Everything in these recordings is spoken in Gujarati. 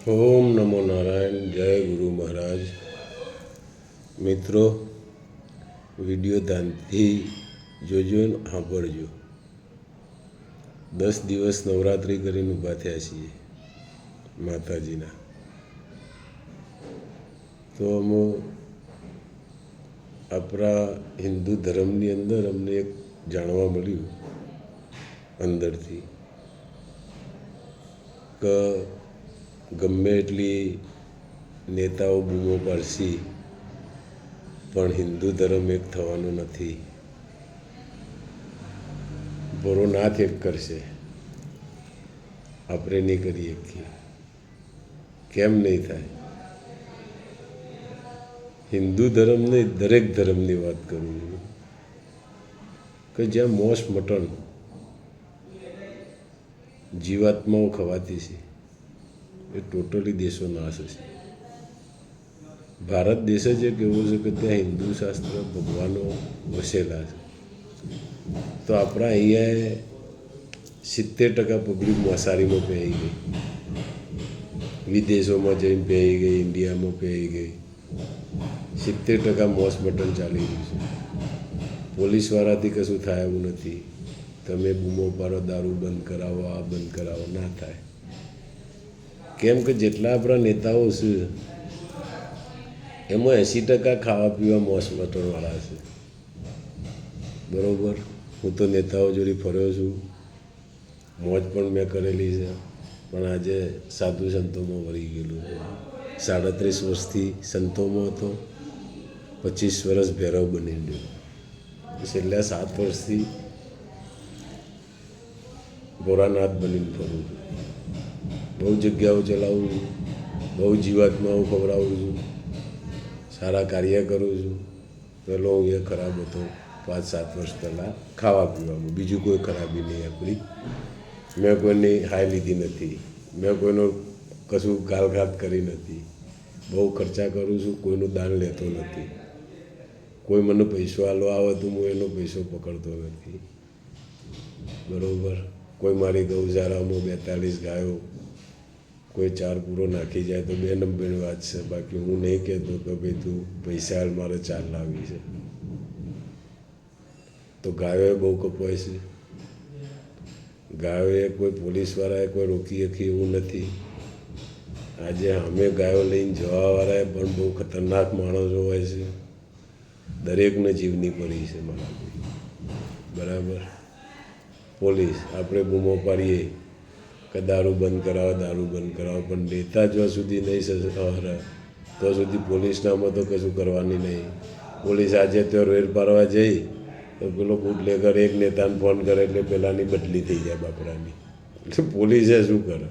ઓમ નમો નારાયણ. જય ગુરુ મહારાજ. મિત્રો, વિડીયો ધ્યાનથી જોજો ને સાંભળજો. 10 દિવસ નવરાત્રિ કરીને ઊભા થયા છીએ માતાજીના. તો અમે આપણા હિન્દુ ધર્મની અંદર અમને એક જાણવા મળ્યું અંદરથી કે ગમે એટલી નેતાઓ બૂમો પાડશી પણ હિન્દુ ધર્મ એક થવાનો નથી. ભોળોનાથ એક કરશે, આપણે નહીં કરી શકીએ. કેમ નહીં થાય? હિન્દુ ધર્મ નહીં, દરેક ધર્મની વાત કરું છું કે જ્યાં માંસ મટન જીવાત્માઓ ખવાતી છે એ ટોટલી દેશો નાશ હશે. ભારત દેશ જ એક એવો છે કે ત્યાં હિન્દુ શાસ્ત્ર ભગવાનો વસેલા છે. તો આપણા અહીંયા 70% પબ્લિક મોસારીમાં પહેરી ગઈ, વિદેશોમાં જઈને પહેરી ગઈ, ઇન્ડિયામાં પહેરી ગઈ. 70% માંસ મટન ચાલી રહ્યું છે. પોલીસવાળાથી કશું થાય એવું નથી. તમે બૂમો પાડો, દારૂ બંધ કરાવો, આ બંધ કરાવો, ના થાય. કેમ કે જેટલા આપણા નેતાઓ છે એમાં 80% ખાવા પીવા માંસ મટનવાળા છે. બરાબર. હું તો નેતાઓ જોડે ફર્યો છું, મોજ પણ મેં કરેલી છે, પણ આજે સાધુ સંતોમાં વળી ગયેલું છે. 37 વર્ષથી સંતોમાં હતો, 25 વર્ષ ભૈરવ બની ગયો. છેલ્લા 7 વર્ષથી ભોળાનાથ બનીને ફરું છું. બહુ જગ્યાઓ ચલાવું છું, બહુ જીવાત્માઓ ખવડાવું છું, સારા કાર્ય કરું છું. પહેલો હું એ ખરાબ હતો 5-7 વર્ષ પહેલાં ખાવા પીવામાં. બીજું કોઈ ખરાબી નહીં આપણી. મેં કોઈની હાય લીધી નથી, મેં કોઈનો કશું ગાલઘાત કરી નથી. બહુ ખર્ચા કરું છું, કોઈનું દાન લેતો નથી. કોઈ મને પૈસો આલવા આવે તો હું એનો પૈસો પકડતો નથી. બરાબર. કોઈ મારી ગૌશાળામાં 42 ગાયો, કોઈ 4 પૂરો નાખી જાય તો 2 નંબરની વાત છે. બાકી હું નહીં કહેતો કે ભાઈ તું પૈસા હાલ, મારે 4 લાવી છે. તો ગાયોએ બહુ કપાય છે. ગાયોએ કોઈ પોલીસવાળાએ કોઈ રોકી શકી એવું નથી. આજે અમે ગાયો લઈને જવાવાળાએ પણ બહુ ખતરનાક માણસો હોય છે. દરેકને જીવની પડી છે મારા. બરાબર. પોલીસ આપણે બૂમો પાડીએ કે દારૂ બંધ કરાવો, દારૂ બંધ કરાવો, પણ નેતા જ્યાં સુધી નહીં સહરે ત્યાં સુધી પોલીસનામાં તો કશું કરવાની નહીં. પોલીસ આજે ત્યાં રેડ પાડવા જઈ તો પેલો બુટલેગર એક નેતાને ફોન કરે એટલે પેલાની બદલી થઈ જાય બાપડાની. એટલે પોલીસે શું કરે?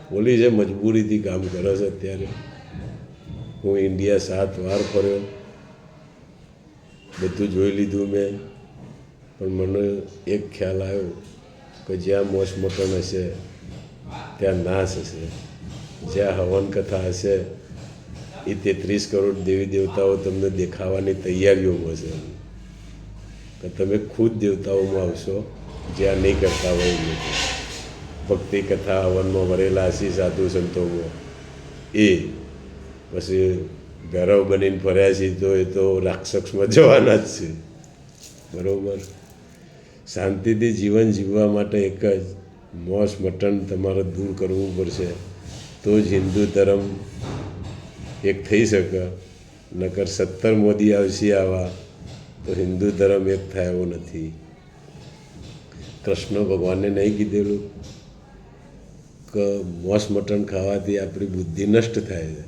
પોલીસે મજબૂરીથી કામ કરે છે અત્યારે. હું ઇન્ડિયા 7 વાર ફર્યો, બધું જોઈ લીધું મેં, પણ મને એક ખ્યાલ આવ્યો કે જ્યાં માંસ મટન હશે ત્યાં નાશ હશે. જ્યાં હવન કથા હશે એ 33 કરોડ દેવી દેવતાઓ તમને દેખાવાની તૈયારીઓમાં છે. કે તમે ખુદ દેવતાઓમાં આવશો જ્યાં નહીં કરતા હોય એ લોકો. ભક્તિ કથા હવનમાં વરેલા હશે સાધુ સંતોમાં, એ પછી ભૈરવ બનીને ફર્યા છે તો એ તો રાક્ષસમાં જવાના જ છે. બરાબર. શાંતિથી જીવન જીવવા માટે એક જ માંસ મટન તમારે દૂર કરવું પડશે, તો જ હિન્દુ ધર્મ એક થઈ શકે. નકર 70 મોદી આવશે આવા તો હિન્દુ ધર્મ એક થાય એવો નથી. કૃષ્ણ ભગવાને નહીં કીધેલું કે માંસ મટન ખાવાથી આપણી બુદ્ધિ નષ્ટ થાય છે?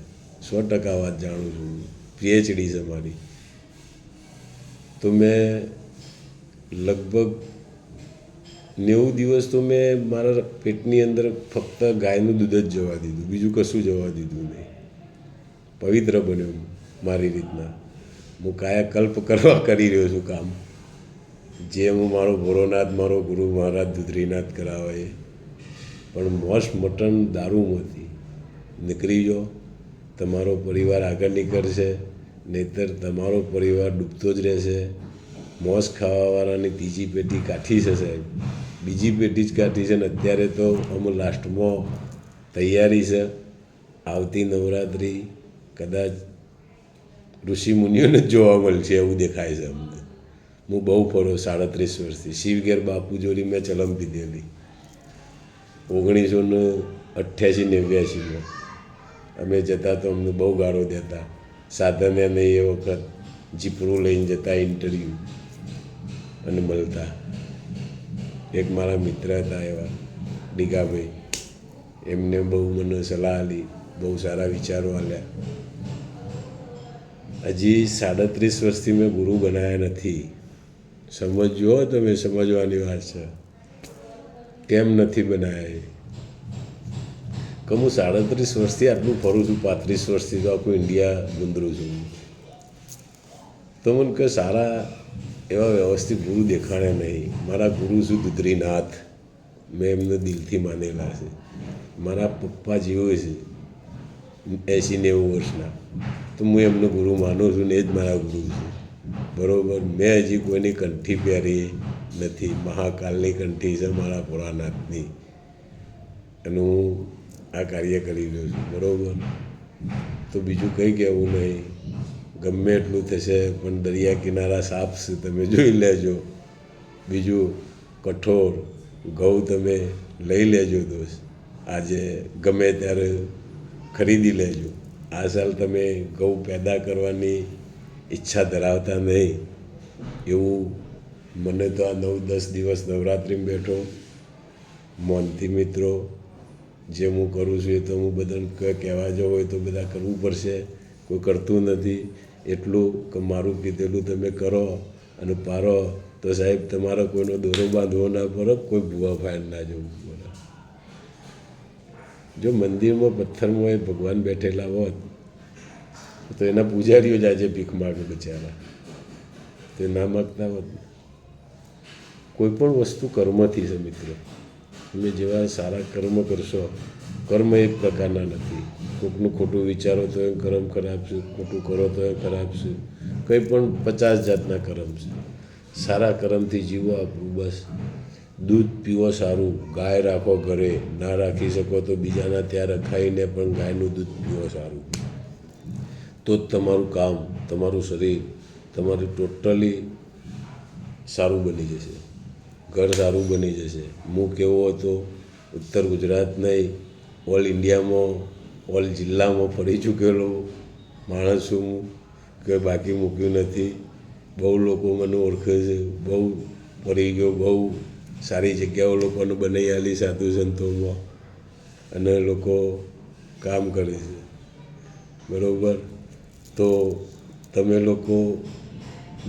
100% વાત જાણું છું, PhD છે મારી. તો મેં લગભગ 90 દિવસ તો મેં મારા પેટની અંદર ફક્ત ગાયનું દૂધ જ જવા દીધું, બીજું કશું જવા દીધું નહીં. પવિત્ર બન્યો મારી રીતના. હું કાયાકલ્પ કરવા કરી રહ્યો છું કામ, જે હું મારો ભોળોનાથ, મારો ગુરુ મહારાજ દુધરીનાથ કરાવે. પણ માંસ મટન દારૂમાંથી નીકળી જાઓ, તમારો પરિવાર આગળ નીકળશે, નહીંતર તમારો પરિવાર ડૂબતો જ રહેશે. માંસ ખાવાવાળાની ત્રીજી પેઢી કાઠી છે સાહેબ, બીજી પેઢી જ કાઠી છે ને. અત્યારે તો અમે લાસ્ટમાં તૈયારી છે આવતી નવરાત્રિ કદાચ ઋષિમુનિઓને જોવા મળશે એવું દેખાય છે અમને. હું બહુ ફરો 37 વર્ષથી. શિવગેર બાપુ જોડી મેં ચલમ પીધેલી 1988-89માં. અમે જતા તો અમને બહુ ગાળો દેતા. સાધને નહીં એ વખત જીપડું લઈને જતા ઇન્ટરવ્યૂ અને મળતા. એક મારા મિત્ર હતા એવા ડીગાભાઈ, એમને બહુ મને સલાહ આપી, બહુ સારા વિચારો આપ્યા. હજી 37 વર્ષથી મેં ગુરુ બનાવ્યા નથી. સમજો તમે, સમજવાની વાત છે. કેમ નથી બનાવ્યા કે હું 37 વર્ષથી આટલું ફરું છું, 35 વર્ષથી તો આખું ઇન્ડિયા ગુંદરું છું. તો મને કે સારા એવા વ્યવસ્થિત ગુરુ દેખાડ્યા નહીં. મારા ગુરુ શું દુધરીનાથ, મેં એમને દિલથી માનેલા છે. મારા પપ્પા જેવો છે 80-90 વર્ષના, તો હું એમનો ગુરુ માનું છું ને એ જ મારા ગુરુ છે. બરાબર. મેં હજી કોઈની કંઠી પહેરી નથી. મહાકાલની કંઠી છે મારા ભોળાનાથની, અને હું આ કાર્ય કરી રહ્યો છું. બરાબર. તો બીજું કંઈ કહેવું નહીં. ગમે એટલું થશે પણ દરિયા કિનારા સાફ છે, તમે જોઈ લેજો. બીજું કઠોળ ઘઉં તમે લઈ લેજો દોસ્ત, આજે ગમે ત્યારે ખરીદી લેજો. આ સાલ તમે ઘઉં પેદા કરવાની ઈચ્છા ધરાવતા નહીં એવું મને તો આ 9-10 દિવસ નવરાત્રિમાં બેઠો મોનથી મિત્રો જે હું કરું છું એ તો હું બધાને કહેવા જવું હોય તો બધા કરવું પડશે. કોઈ કરતું નથી. એટલું કે મારું કીધેલું તમે કરો અને પારો તો સાહેબ તમારો કોઈનો દોરો બાંધવો ના પડે, કોઈ ભૂવા ફાયર ના જવું પડે. જો મંદિરમાં પથ્થરમાં એ ભગવાન બેઠેલા હોત તો એના પૂજારીઓ જ આજે ભીખ માગે બચારા, તો ના માગતા હોત. કોઈ પણ વસ્તુ કર્મથી છે મિત્રો. તમે જેવા સારા કર્મ કરશો, કર્મ એક પ્રકારના નથી. કોઈકનું ખોટું વિચારો તો એ કર્મ ખરાબ છે, ખોટું કરો તો એ ખરાબ છે. કંઈ પણ 50 જાતના કર્મ છે. સારા કર્મથી જીવો આપણું બસ. દૂધ પીવો સારું, ગાય રાખો ઘરે, ના રાખી શકો તો બીજાના ત્યાં રખાઈને પણ ગાયનું દૂધ પીવો સારું. તો જ તમારું કામ, તમારું શરીર, તમારું ટોટલી સારું બની જશે. ઘર સારું બની જશે. હું કેવો હતો ઉત્તર ગુજરાત નહીં, ઓલ ઇન્ડિયામાં, ઓલ જિલ્લામાં ફરી ચૂકેલો માણસ છું હું, કે બાકી મૂક્યું નથી. બહુ લોકો મને ઓળખે છે, બહુ ફરી ગયો, બહુ સારી જગ્યાઓ લોકોને બનાવી આલી સાધુ સંતોમાં, અને લોકો કામ કરે છે. બરાબર. તો તમે લોકો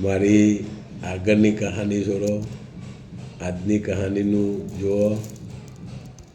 મારી આગળની કહાની છોડો, આજની કહાનીનું જુઓ.